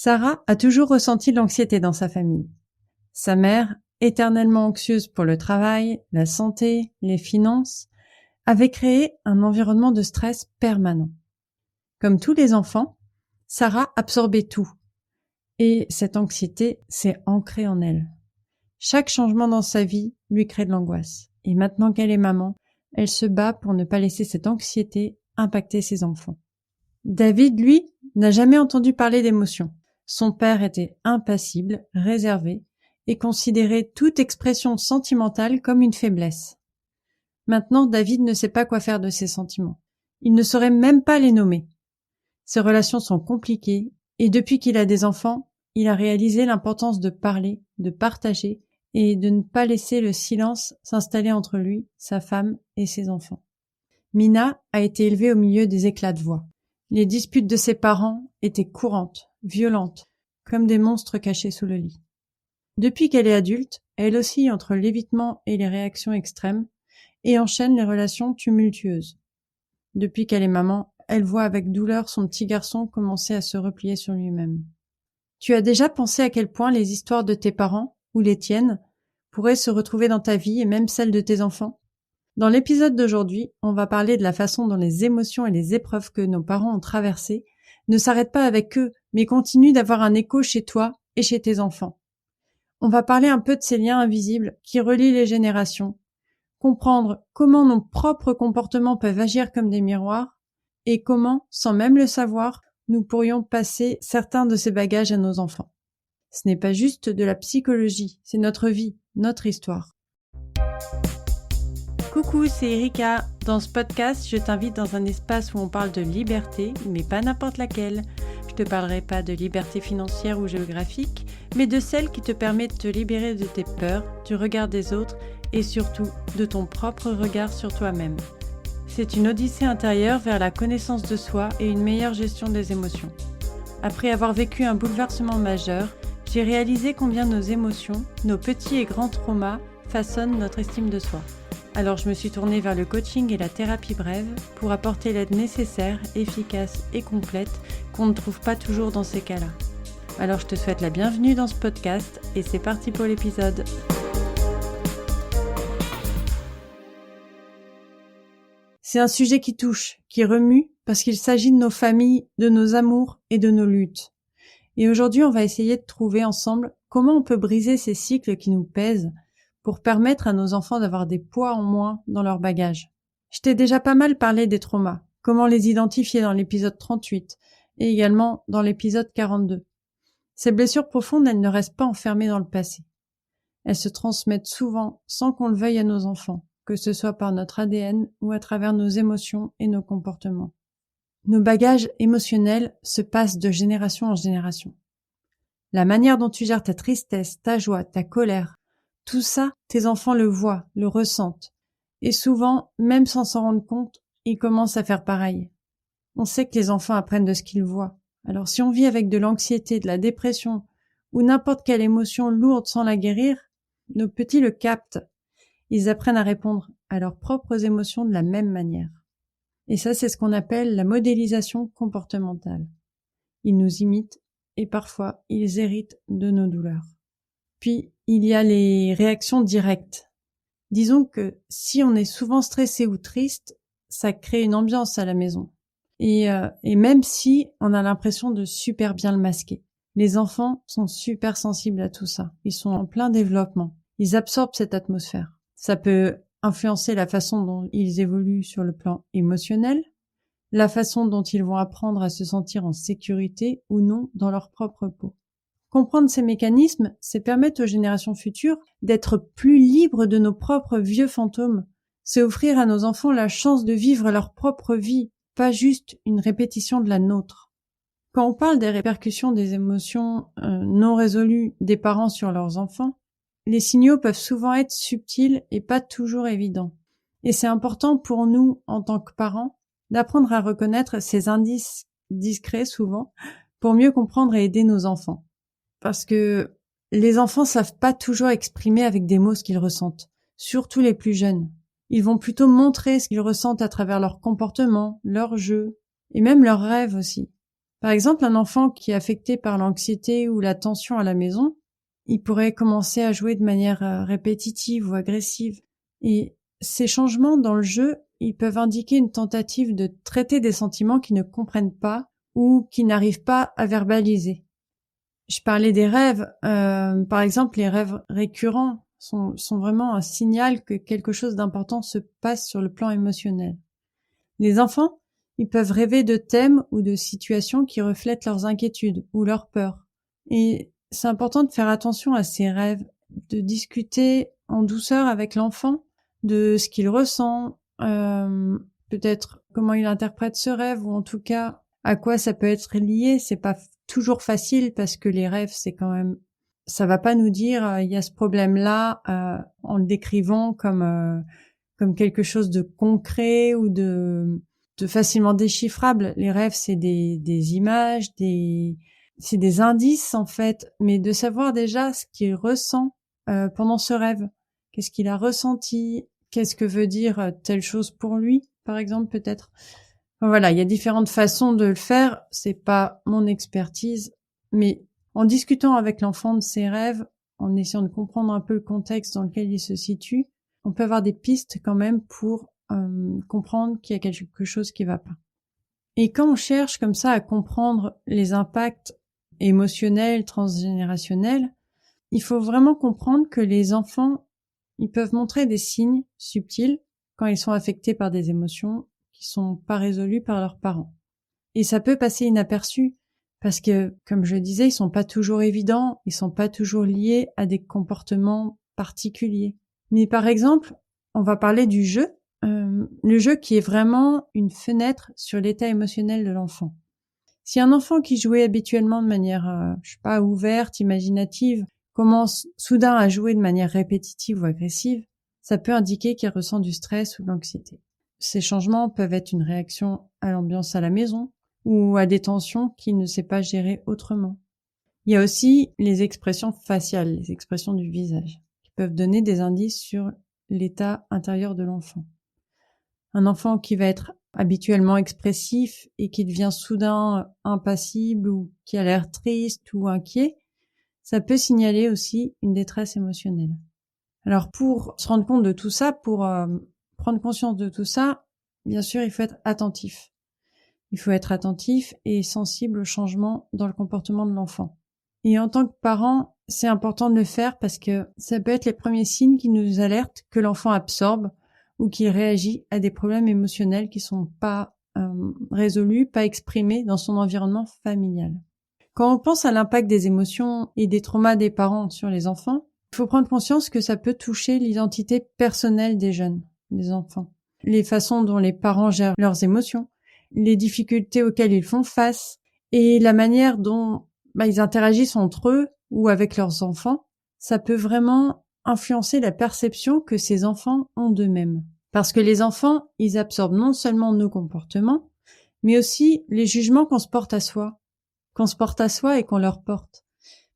Sarah a toujours ressenti de l'anxiété dans sa famille. Sa mère, éternellement anxieuse pour le travail, la santé, les finances, avait créé un environnement de stress permanent. Comme tous les enfants, Sarah absorbait tout. Et cette anxiété s'est ancrée en elle. Chaque changement dans sa vie lui crée de l'angoisse. Et maintenant qu'elle est maman, elle se bat pour ne pas laisser cette anxiété impacter ses enfants. David, lui, n'a jamais entendu parler d'émotions. Son père était impassible, réservé, et considérait toute expression sentimentale comme une faiblesse. Maintenant, David ne sait pas quoi faire de ses sentiments. Il ne saurait même pas les nommer. Ses relations sont compliquées, et depuis qu'il a des enfants, il a réalisé l'importance de parler, de partager, et de ne pas laisser le silence s'installer entre lui, sa femme et ses enfants. Mina a été élevée au milieu des éclats de voix. Les disputes de ses parents étaient courantes, violentes, comme des monstres cachés sous le lit. Depuis qu'elle est adulte, elle oscille entre l'évitement et les réactions extrêmes et enchaîne les relations tumultueuses. Depuis qu'elle est maman, elle voit avec douleur son petit garçon commencer à se replier sur lui-même. Tu as déjà pensé à quel point les histoires de tes parents, ou les tiennes, pourraient se retrouver dans ta vie et même celle de tes enfants ? Dans l'épisode d'aujourd'hui, on va parler de la façon dont les émotions et les épreuves que nos parents ont traversées ne s'arrêtent pas avec eux, mais continuent d'avoir un écho chez toi et chez tes enfants. On va parler un peu de ces liens invisibles qui relient les générations, comprendre comment nos propres comportements peuvent agir comme des miroirs et comment, sans même le savoir, nous pourrions passer certains de ces bagages à nos enfants. Ce n'est pas juste de la psychologie, c'est notre vie, notre histoire. Coucou, c'est Erika. Dans ce podcast, je t'invite dans un espace où on parle de liberté, mais pas n'importe laquelle. Je te parlerai pas de liberté financière ou géographique, mais de celle qui te permet de te libérer de tes peurs, du regard des autres et surtout de ton propre regard sur toi-même. C'est une odyssée intérieure vers la connaissance de soi et une meilleure gestion des émotions. Après avoir vécu un bouleversement majeur, j'ai réalisé combien nos émotions, nos petits et grands traumas façonnent notre estime de soi. Alors je me suis tournée vers le coaching et la thérapie brève pour apporter l'aide nécessaire, efficace et complète qu'on ne trouve pas toujours dans ces cas-là. Alors je te souhaite la bienvenue dans ce podcast et c'est parti pour l'épisode. C'est un sujet qui touche, qui remue, parce qu'il s'agit de nos familles, de nos amours et de nos luttes. Et aujourd'hui, on va essayer de trouver ensemble comment on peut briser ces cycles qui nous pèsent pour permettre à nos enfants d'avoir des poids en moins dans leur bagage. Je t'ai déjà pas mal parlé des traumas, comment les identifier dans l'épisode 38 et également dans l'épisode 42. Ces blessures profondes, elles ne restent pas enfermées dans le passé. Elles se transmettent souvent sans qu'on le veuille à nos enfants, que ce soit par notre ADN ou à travers nos émotions et nos comportements. Nos bagages émotionnels se passent de génération en génération. La manière dont tu gères ta tristesse, ta joie, ta colère, tout ça, tes enfants le voient, le ressentent. Et souvent, même sans s'en rendre compte, ils commencent à faire pareil. On sait que les enfants apprennent de ce qu'ils voient. Alors si on vit avec de l'anxiété, de la dépression ou n'importe quelle émotion lourde sans la guérir, nos petits le captent. Ils apprennent à répondre à leurs propres émotions de la même manière. Et ça, c'est ce qu'on appelle la modélisation comportementale. Ils nous imitent et parfois, ils héritent de nos douleurs. Puis, il y a les réactions directes. Disons que si on est souvent stressé ou triste, ça crée une ambiance à la maison. Et même si on a l'impression de super bien le masquer. Les enfants sont super sensibles à tout ça. Ils sont en plein développement. Ils absorbent cette atmosphère. Ça peut influencer la façon dont ils évoluent sur le plan émotionnel, la façon dont ils vont apprendre à se sentir en sécurité ou non dans leur propre peau. Comprendre ces mécanismes, c'est permettre aux générations futures d'être plus libres de nos propres vieux fantômes. C'est offrir à nos enfants la chance de vivre leur propre vie, pas juste une répétition de la nôtre. Quand on parle des répercussions des émotions non résolues des parents sur leurs enfants, les signaux peuvent souvent être subtils et pas toujours évidents. Et c'est important pour nous, en tant que parents, d'apprendre à reconnaître ces indices discrets souvent pour mieux comprendre et aider nos enfants. Parce que les enfants savent pas toujours exprimer avec des mots ce qu'ils ressentent, surtout les plus jeunes. Ils vont plutôt montrer ce qu'ils ressentent à travers leur comportement, leurs jeux et même leurs rêves aussi. Par exemple, un enfant qui est affecté par l'anxiété ou la tension à la maison, il pourrait commencer à jouer de manière répétitive ou agressive. Et ces changements dans le jeu, ils peuvent indiquer une tentative de traiter des sentiments qu'ils ne comprennent pas ou qu'ils n'arrivent pas à verbaliser. Je parlais des rêves. Par exemple, les rêves récurrents sont vraiment un signal que quelque chose d'important se passe sur le plan émotionnel. Les enfants, ils peuvent rêver de thèmes ou de situations qui reflètent leurs inquiétudes ou leurs peurs. Et c'est important de faire attention à ces rêves, de discuter en douceur avec l'enfant de ce qu'il ressent, peut-être comment il interprète ce rêve, ou en tout cas à quoi ça peut être lié. C'est pas toujours facile parce que les rêves, c'est quand même, ça va pas nous dire il y a ce problème-là en le décrivant comme quelque chose de concret ou de facilement déchiffrable. Les rêves, c'est des images, c'est des indices en fait, mais de savoir déjà ce qu'il ressent pendant ce rêve. Qu'est-ce qu'il a ressenti? Qu'est-ce que veut dire telle chose pour lui, par exemple, peut-être? Enfin, voilà, il y a différentes façons de le faire. C'est pas mon expertise, mais en discutant avec l'enfant de ses rêves, en essayant de comprendre un peu le contexte dans lequel il se situe, on peut avoir des pistes quand même pour comprendre qu'il y a quelque chose qui va pas. Et quand on cherche comme ça à comprendre les impacts émotionnels, transgénérationnels, il faut vraiment comprendre que les enfants, ils peuvent montrer des signes subtils quand ils sont affectés par des émotions qui sont pas résolues par leurs parents. Et ça peut passer inaperçu parce que, comme je le disais, ils sont pas toujours évidents, ils sont pas toujours liés à des comportements particuliers. Mais par exemple, on va parler du jeu, le jeu qui est vraiment une fenêtre sur l'état émotionnel de l'enfant. Si un enfant qui jouait habituellement de manière, je sais pas, ouverte, imaginative, commence soudain à jouer de manière répétitive ou agressive, ça peut indiquer qu'il ressent du stress ou de l'anxiété. Ces changements peuvent être une réaction à l'ambiance à la maison ou à des tensions qu'il ne sait pas gérer autrement. Il y a aussi les expressions faciales, les expressions du visage, qui peuvent donner des indices sur l'état intérieur de l'enfant. Un enfant qui va être habituellement expressif et qui devient soudain impassible ou qui a l'air triste ou inquiet, ça peut signaler aussi une détresse émotionnelle. Alors pour se rendre compte de tout ça, pour prendre conscience de tout ça, bien sûr, il faut être attentif. Il faut être attentif et sensible aux changements dans le comportement de l'enfant. Et en tant que parent, c'est important de le faire parce que ça peut être les premiers signes qui nous alertent que l'enfant absorbe ou qu'il réagit à des problèmes émotionnels qui sont pas résolus, pas exprimés dans son environnement familial. Quand on pense à l'impact des émotions et des traumas des parents sur les enfants, il faut prendre conscience que ça peut toucher l'identité personnelle des jeunes, des enfants. Les façons dont les parents gèrent leurs émotions, les difficultés auxquelles ils font face et la manière dont ils interagissent entre eux ou avec leurs enfants, ça peut vraiment influencer la perception que ces enfants ont d'eux-mêmes. Parce que les enfants, ils absorbent non seulement nos comportements, mais aussi les jugements qu'on se porte à soi et qu'on leur porte.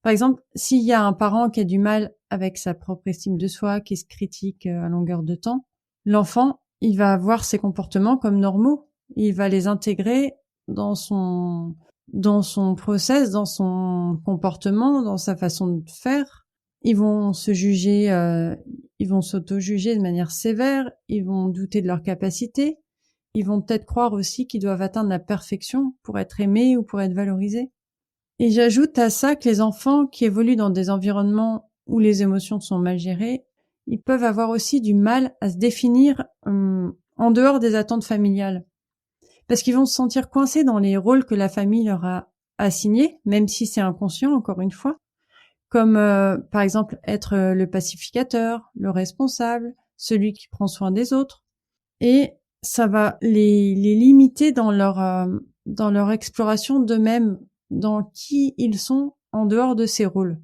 Par exemple, s'il y a un parent qui a du mal avec sa propre estime de soi, qui se critique à longueur de temps, l'enfant, il va voir ses comportements comme normaux. Il va les intégrer dans son process, dans son comportement, dans sa façon de faire. Ils vont se juger, ils vont s'auto-juger de manière sévère, ils vont douter de leurs capacités, ils vont peut-être croire aussi qu'ils doivent atteindre la perfection pour être aimés ou pour être valorisés. Et j'ajoute à ça que les enfants qui évoluent dans des environnements où les émotions sont mal gérées, ils peuvent avoir aussi du mal à se définir en dehors des attentes familiales. Parce qu'ils vont se sentir coincés dans les rôles que la famille leur a assignés, même si c'est inconscient, encore une fois, comme par exemple être le pacificateur, le responsable, celui qui prend soin des autres. Et ça va les limiter dans leur exploration d'eux-mêmes, dans qui ils sont en dehors de ces rôles.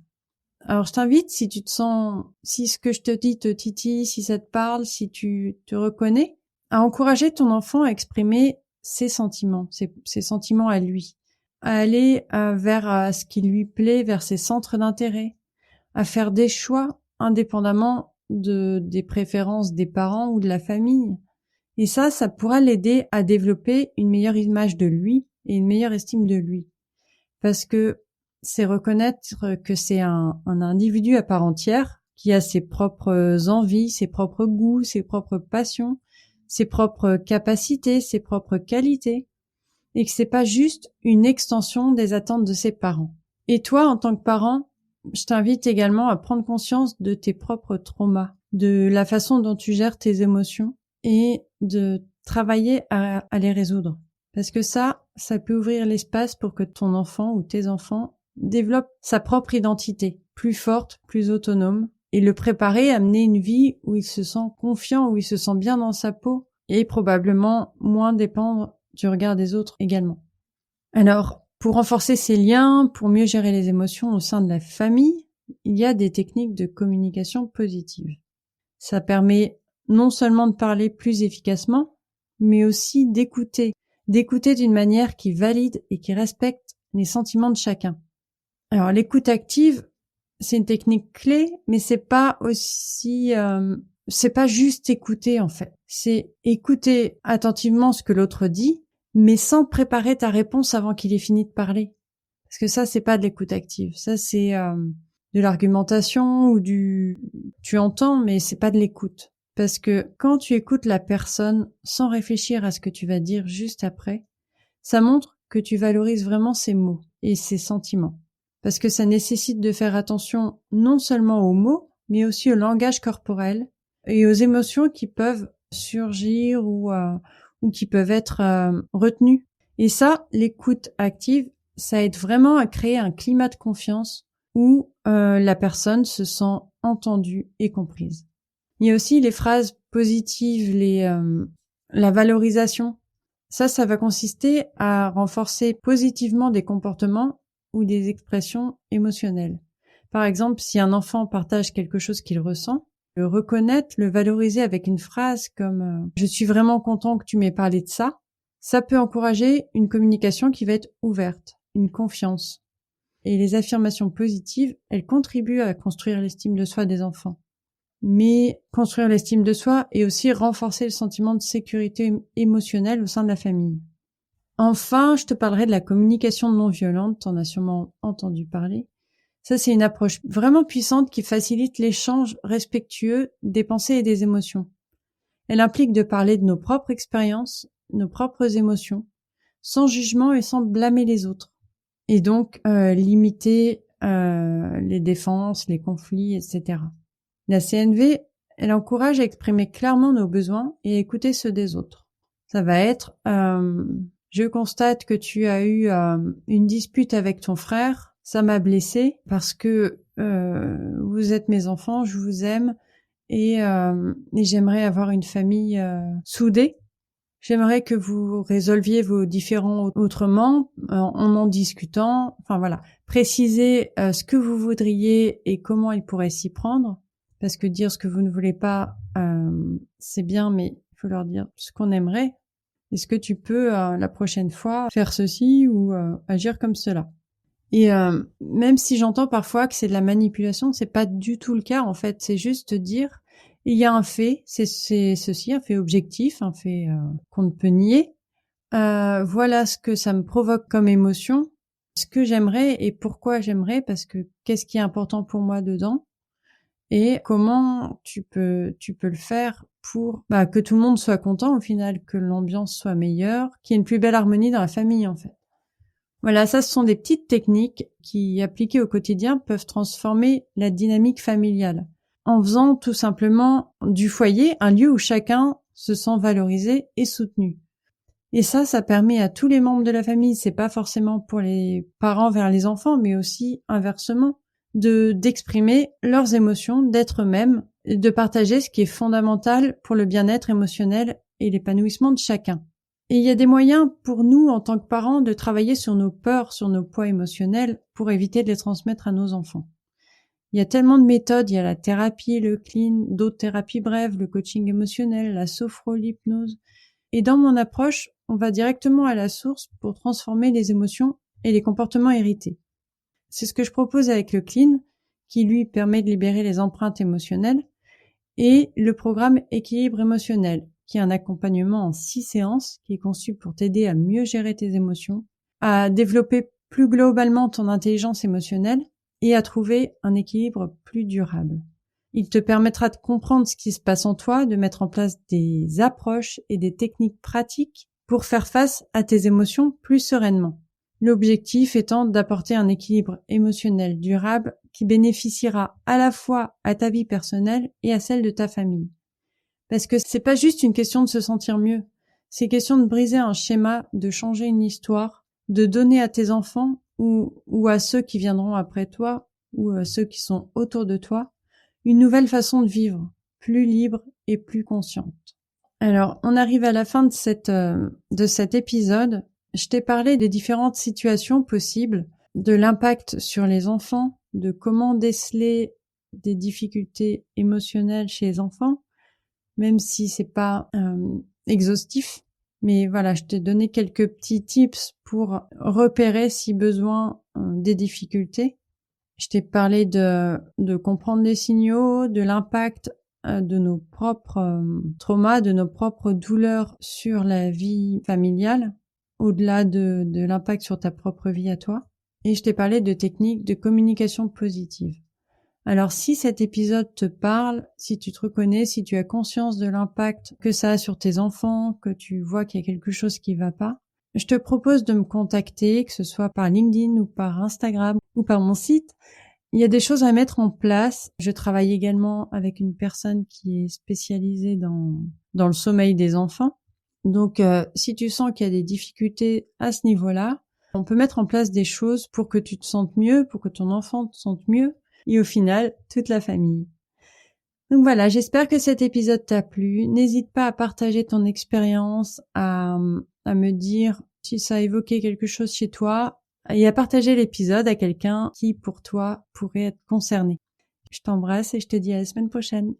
Alors je t'invite, si tu te sens, si ce que je te dis te titille, si ça te parle, si tu te reconnais, à encourager ton enfant à exprimer ses sentiments, ses sentiments à lui, à aller vers ce qui lui plaît, vers ses centres d'intérêt, à faire des choix indépendamment des préférences des parents ou de la famille. Et ça pourra l'aider à développer une meilleure image de lui et une meilleure estime de lui. Parce que c'est reconnaître que c'est un individu à part entière qui a ses propres envies, ses propres goûts, ses propres passions, ses propres capacités, ses propres qualités, et que c'est pas juste une extension des attentes de ses parents. Et toi, en tant que parent, je t'invite également à prendre conscience de tes propres traumas, de la façon dont tu gères tes émotions et de travailler à les résoudre. Parce que ça peut ouvrir l'espace pour que ton enfant ou tes enfants développent sa propre identité, plus forte, plus autonome, et le préparer à mener une vie où il se sent confiant, où il se sent bien dans sa peau, et probablement moins dépendre du regard des autres également. Alors, pour renforcer ces liens, pour mieux gérer les émotions au sein de la famille, il y a des techniques de communication positive. Ça permet non seulement de parler plus efficacement, mais aussi d'écouter d'une manière qui valide et qui respecte les sentiments de chacun. Alors, l'écoute active, c'est une technique clé, mais c'est pas juste écouter en fait. C'est écouter attentivement ce que l'autre dit, mais sans préparer ta réponse avant qu'il ait fini de parler. Parce que ça, c'est pas de l'écoute active. Ça, c'est de l'argumentation ou tu entends, mais c'est pas de l'écoute. Parce que quand tu écoutes la personne sans réfléchir à ce que tu vas dire juste après, ça montre que tu valorises vraiment ses mots et ses sentiments. Parce que ça nécessite de faire attention non seulement aux mots, mais aussi au langage corporel et aux émotions qui peuvent surgir ou qui peuvent être retenues. Et ça, l'écoute active, ça aide vraiment à créer un climat de confiance où la personne se sent entendue et comprise. Il y a aussi les phrases positives, la valorisation. Ça va consister à renforcer positivement des comportements ou des expressions émotionnelles. Par exemple, si un enfant partage quelque chose qu'il ressent, le reconnaître, le valoriser avec une phrase comme « Je suis vraiment content que tu m'aies parlé de ça », ça peut encourager une communication qui va être ouverte, une confiance. Et les affirmations positives, elles contribuent à construire l'estime de soi des enfants. Mais construire l'estime de soi et aussi renforcer le sentiment de sécurité émotionnelle au sein de la famille. Enfin, je te parlerai de la communication non violente, t'en as sûrement entendu parler. Ça, c'est une approche vraiment puissante qui facilite l'échange respectueux des pensées et des émotions. Elle implique de parler de nos propres expériences, nos propres émotions, sans jugement et sans blâmer les autres. Et donc, limiter les défenses, les conflits, etc. La CNV, elle encourage à exprimer clairement nos besoins et à écouter ceux des autres. Ça va être je constate que tu as eu une dispute avec ton frère, ça m'a blessée parce que vous êtes mes enfants, je vous aime et j'aimerais avoir une famille soudée. J'aimerais que vous résolviez vos différends autrement, en discutant. Enfin voilà, précisez ce que vous voudriez et comment il pourrait s'y prendre. Parce que dire ce que vous ne voulez pas, c'est bien, mais il faut leur dire ce qu'on aimerait. Est-ce que tu peux, la prochaine fois, faire ceci ou agir comme cela? Et même si j'entends parfois que c'est de la manipulation, c'est pas du tout le cas en fait. C'est juste dire, il y a un fait, c'est ceci, un fait objectif, un fait qu'on ne peut nier. Voilà ce que ça me provoque comme émotion, ce que j'aimerais et pourquoi j'aimerais, parce que qu'est-ce qui est important pour moi dedans et comment tu peux le faire pour que tout le monde soit content au final, que l'ambiance soit meilleure, qu'il y ait une plus belle harmonie dans la famille en fait. Voilà, ça ce sont des petites techniques qui, appliquées au quotidien, peuvent transformer la dynamique familiale en faisant tout simplement du foyer un lieu où chacun se sent valorisé et soutenu. Et ça permet à tous les membres de la famille, c'est pas forcément pour les parents vers les enfants, mais aussi inversement, d'exprimer leurs émotions, d'être eux-mêmes, de partager ce qui est fondamental pour le bien-être émotionnel et l'épanouissement de chacun. Et il y a des moyens pour nous, en tant que parents, de travailler sur nos peurs, sur nos poids émotionnels, pour éviter de les transmettre à nos enfants. Il y a tellement de méthodes, il y a la thérapie, le clean, d'autres thérapies brèves, le coaching émotionnel, la sophro, l'hypnose. Et dans mon approche, on va directement à la source pour transformer les émotions et les comportements hérités. C'est ce que je propose avec le clean, qui lui permet de libérer les empreintes émotionnelles, et le programme équilibre émotionnel, qui est un accompagnement en 6 séances qui est conçu pour t'aider à mieux gérer tes émotions à développer plus globalement ton intelligence émotionnelle et à trouver un équilibre plus durable. Il te permettra de comprendre ce qui se passe en toi, de mettre en place des approches et des techniques pratiques pour faire face à tes émotions plus sereinement. L'objectif étant d'apporter un équilibre émotionnel durable qui bénéficiera à la fois à ta vie personnelle et à celle de ta famille. Parce que c'est pas juste une question de se sentir mieux, c'est question de briser un schéma, de changer une histoire, de donner à tes enfants ou à ceux qui viendront après toi ou à ceux qui sont autour de toi une nouvelle façon de vivre, plus libre et plus consciente. Alors, on arrive à la fin de cet épisode. Je t'ai parlé des différentes situations possibles, de l'impact sur les enfants, de comment déceler des difficultés émotionnelles chez les enfants, même si c'est pas exhaustif. Mais voilà, je t'ai donné quelques petits tips pour repérer si besoin des difficultés. Je t'ai parlé de comprendre les signaux, de l'impact de nos propres traumas, de nos propres douleurs sur la vie familiale, au-delà de l'impact sur ta propre vie à toi. Et je t'ai parlé de techniques de communication positive. Alors si cet épisode te parle, si tu te reconnais, si tu as conscience de l'impact que ça a sur tes enfants, que tu vois qu'il y a quelque chose qui va pas, je te propose de me contacter, que ce soit par LinkedIn ou par Instagram ou par mon site. Il y a des choses à mettre en place. Je travaille également avec une personne qui est spécialisée dans le sommeil des enfants. Donc, si tu sens qu'il y a des difficultés à ce niveau-là, on peut mettre en place des choses pour que tu te sentes mieux, pour que ton enfant te sente mieux, et au final, toute la famille. Donc voilà, j'espère que cet épisode t'a plu. N'hésite pas à partager ton expérience, à me dire si ça a évoqué quelque chose chez toi et à partager l'épisode à quelqu'un qui, pour toi, pourrait être concerné. Je t'embrasse et je te dis à la semaine prochaine.